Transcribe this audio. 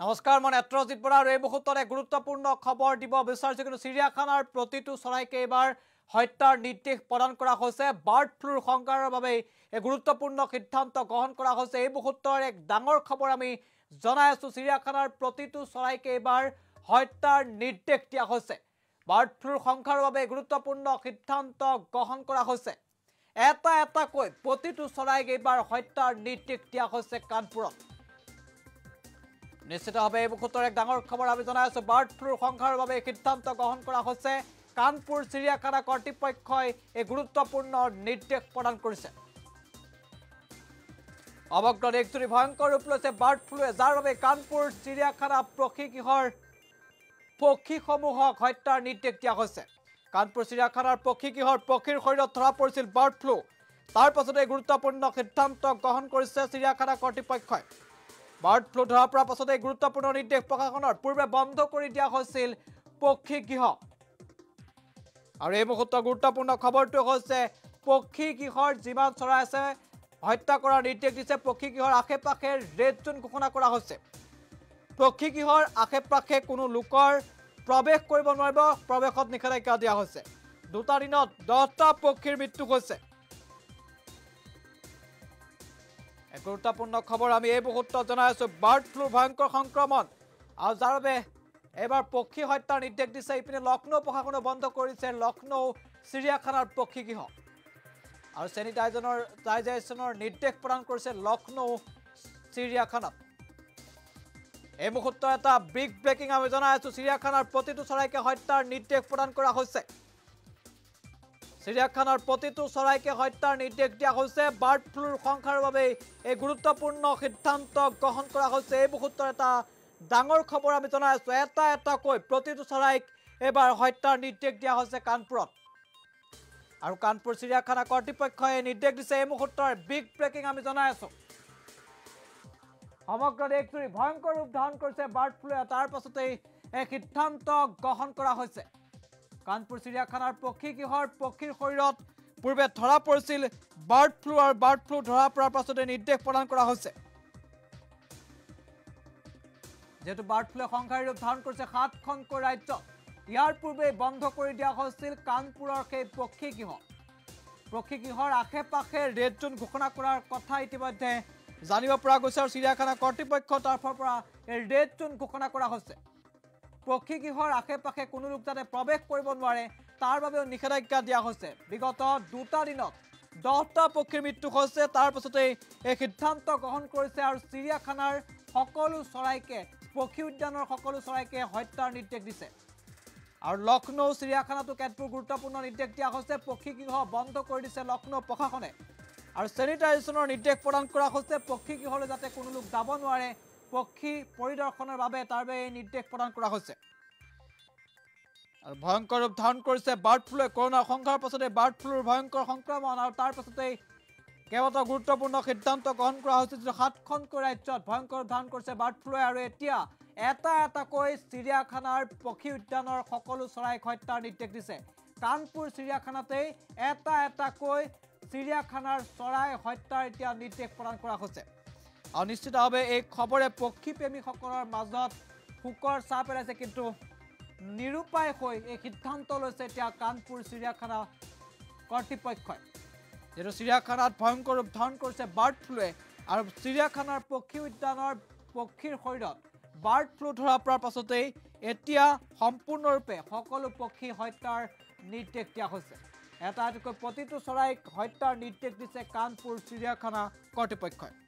নমস্কাৰ মই নেত্ৰজিৎ বৰা আৰু এই মুহূৰ্তত এক গুৰুত্বপূৰ্ণ খবৰ দিব বিচাৰিছো কিন্তু চিৰিয়াখানাৰ প্ৰতিটো চৰাইকে এবাৰ হত্যাৰ নিৰ্দেশ প্ৰদান কৰা হৈছে বাৰ্ড ফ্লুৰ সংকাৰৰ বাবে এক গুৰুত্বপূৰ্ণ সিদ্ধান্ত গ্ৰহণ কৰা হৈছে এই মুহূৰ্তৰ এক ডাঙৰ খবৰ আমি জনাই আছো চিৰিয়াখানাৰ প্ৰতিটো চৰাইকে এবাৰ হত্যাৰ নিৰ্দেশ দিয়া হৈছে বাৰ্ড ফ্লুৰ সংকাৰৰ বাবে গুৰুত্বপূৰ্ণ সিদ্ধান্ত গ্ৰহণ কৰা হৈছে এটা কৈ প্ৰতিটো চৰাইকে এবাৰ হত্যাৰ নিৰ্দেশ দিয়া হৈছে কানপুৰত নিশ্চিতভাৱে এই মুহূৰ্তৰ এক ডাঙৰ খবৰ আমি জনাই আছো বাৰ্ড ফ্লুৰ সংখ্যাৰ বাবে সিদ্ধান্ত গ্ৰহণ কৰা হৈছে কানপুৰ চিৰিয়াখানা কৰ্তৃপক্ষই এই গুৰুত্বপূৰ্ণ নিৰ্দেশ প্ৰদান কৰিছে সমগ্ৰ দেশজুৰি ভয়ংকৰ ৰূপ লৈছে বাৰ্ড ফ্লুৱে যাৰ বাবে কানপুৰ চিৰিয়াখানা প্ৰশিক্ষকৰ পক্ষীসমূহক হত্যাৰ নিৰ্দেশ দিয়া হৈছে কানপুৰ চিৰিয়াখানাৰ প্ৰশিক্ষকৰ পক্ষীৰ শৰীৰত ধৰা পৰিছিল বাৰ্ড ফ্লু তাৰ পাছতে গুৰুত্বপূৰ্ণ সিদ্ধান্ত গ্ৰহণ কৰিছে চিৰিয়াখানা কৰ্তৃপক্ষই বাৰ্ড ফ্লু ধৰা পৰা পাছতে গুৰুত্বপূৰ্ণ নিৰ্দেশ প্ৰশাসনৰ পূৰ্বে বন্ধ কৰি দিয়া হৈছিল পক্ষীগৃহ আৰু এই মুহূৰ্তৰ গুৰুত্বপূৰ্ণ খবৰটো হৈছে পক্ষীগৃহৰ যিমান চৰাই আছে হত্যা কৰাৰ নিৰ্দেশ দিছে পক্ষীগৃহৰ আশে-পাশে ৰেড জোন ঘোষণা কৰা হৈছে পক্ষীগৃহৰ আশে-পাশে কোনো লোকৰ প্ৰৱেশ কৰিব নোৱাৰিব প্ৰৱেশত নিষেধাজ্ঞা দিয়া হৈছে দুটা দিনত 10টা পক্ষীৰ মৃত্যু হৈছে এক গুৰুত্বপূৰ্ণ খবৰ আমি এই মুহূৰ্তত জনাই আছো বাৰ্ড ফ্লুৰ ভয়ংকৰ সংক্ৰমণ আৰু যাৰ বাবে এবাৰ পক্ষী হত্যাৰ নিৰ্দেশ দিছে ইপিনে লক্ষ্ণৌ প্ৰশাসনে বন্ধ কৰিছে লক্ষ্ণৌ চিৰিয়াখানাৰ পক্ষীগৃহ আৰু চেনিটাইজেশ্যনৰ নিৰ্দেশ প্ৰদান কৰিছে লক্ষ্ণৌ চিৰিয়াখানাত এই মুহূৰ্তত এটা বিগ ব্ৰেকিং আমি জনাই আছো চিৰিয়াখানাৰ প্ৰতিটো চৰাইকে হত্যাৰ নিৰ্দেশ প্ৰদান কৰা হৈছে চিৰিয়াখানাৰ প্ৰতিটো চৰাইকে হত্যাৰ নিৰ্দেশ দিয়া হৈছে বাৰ্ড ফ্লুৰ সংখ্যাৰ বাবে এই গুৰুত্বপূৰ্ণ সিদ্ধান্ত গ্ৰহণ কৰা হৈছে এই মুহূৰ্তৰ এটা ডাঙৰ খবৰ আমি জনাই আছো এটা কৈ প্ৰতিটো চৰাইক এবাৰ হত্যাৰ নিৰ্দেশ দিয়া হৈছে কানপুৰত আৰু কানপুৰ চিৰিয়াখানা কৰ্তৃপক্ষই নিৰ্দেশ দিছে এই মুহূৰ্তৰ বিগ ব্ৰেকিং আমি জনাই আছো সমগ্ৰ দেশজুৰি ভয়ংকৰ ৰূপ ধাৰণ কৰিছে বাৰ্ড ফ্লুৱে তাৰ পাছতেই এক সিদ্ধান্ত গ্ৰহণ কৰা হৈছে কানপুৰ চিৰিয়াখানাৰ পক্ষীগৃহৰ পক্ষীৰ শৰীৰত পূৰ্বে ধৰা পৰিছিল বাৰ্ড ফ্লু আৰু বাৰ্ড ফ্লু ধৰা পৰাৰ পাছতে নিৰ্দেশ প্ৰদান কৰা হৈছে যেহেতু বাৰ্ড ফ্লুৱে সংখ্যাৰ ৰূপ ধাৰণ কৰিছে 7খনকৈ ৰাজ্য ইয়াৰ পূৰ্বে বন্ধ কৰি দিয়া হৈছিল কানপুৰৰ সেই পক্ষীগৃহৰ আশে-পাশে ৰেড জোন ঘোষণা কৰাৰ কথা ইতিমধ্যে জানিব পৰা গৈছে আৰু চিৰিয়াখানা কৰ্তৃপক্ষৰ তৰফৰ পৰা এই ৰেড জোন ঘোষণা কৰা হৈছে পক্ষীগৃহৰ আশে-পাশে কোনো লোক যাতে প্ৰৱেশ কৰিব নোৱাৰে তাৰ বাবেও নিষেধাজ্ঞা দিয়া হৈছে বিগত দুটা দিনত 10টা পক্ষীৰ মৃত্যু হৈছে তাৰ পাছতে এই সিদ্ধান্ত গ্ৰহণ কৰিছে আৰু চিৰিয়াখানাৰ সকলো চৰাইকে পক্ষী উদ্যানৰ সকলো চৰাইকে হত্যাৰ নিৰ্দেশ দিছে আৰু লক্ষ্ণৌ চিৰিয়াখানাতো কেতবোৰ গুৰুত্বপূৰ্ণ নিৰ্দেশ দিয়া হৈছে পক্ষীগৃহ বন্ধ কৰি দিছে লক্ষ্ণৌ প্ৰশাসনে আৰু চেনিটাইজেশ্যনৰ নিৰ্দেশ প্ৰদান কৰা হৈছে পক্ষীগৃহলৈ যাতে কোনো লোক যাব নোৱাৰে পক্ষী পৰিদৰ্শনৰ বাবে তাৰ বাবে এই নিৰ্দেশ প্ৰদান কৰা হৈছে আৰু ভয়ংকৰ ৰূপ ধাৰণ কৰিছে বাৰ্ড ফ্লুৱে কৰোনাৰ সংখ্যাৰ পাছতে বাৰ্ড ফ্লুৰ ভয়ংকৰ সংক্ৰমণ আৰু তাৰ পাছতে কেইবাটাও গুৰুত্বপূৰ্ণ সিদ্ধান্ত গ্ৰহণ কৰা হৈছে যিটো 7খনকৈ ৰাজ্যত ভয়ংকৰ ৰূপ ধাৰণ কৰিছে বাৰ্ড ফ্লুৱে আৰু এতিয়া এটাকৈ চিৰিয়াখানাৰ পক্ষী উদ্যানৰ সকলো চৰাইক হত্যাৰ নিৰ্দেশ দিছে কানপুৰ চিৰিয়াখানাতেই এটাকৈ চিৰিয়াখানাৰ চৰাই হত্যাৰ এতিয়া নিৰ্দেশ প্ৰদান কৰা হৈছে আৰু নিশ্চিতভাৱে এই খবৰে পক্ষীপ্ৰেমীসকলৰ মাজত শোকৰ ছাঁ পেলাইছে কিন্তু নিৰুপায় হৈ এই সিদ্ধান্ত লৈছে এতিয়া কানপুৰ চিৰিয়াখানা কৰ্তৃপক্ষই যেটো চিৰিয়াখানাত ভয়ংকৰ ৰূপ ধাৰণ কৰিছে বাৰ্ড ফ্লুৱে আৰু চিৰিয়াখানাৰ পক্ষী উদ্যানৰ পক্ষীৰ শৰীৰত বাৰ্ড ফ্লু ধৰা পৰাৰ পাছতেই এতিয়া সম্পূৰ্ণৰূপে সকলো পক্ষী হত্যাৰ নিৰ্দেশ দিয়া হৈছে এটাকৈ প্ৰতিটো চৰাইক হত্যাৰ নিৰ্দেশ দিছে কানপুৰ চিৰিয়াখানা কৰ্তৃপক্ষই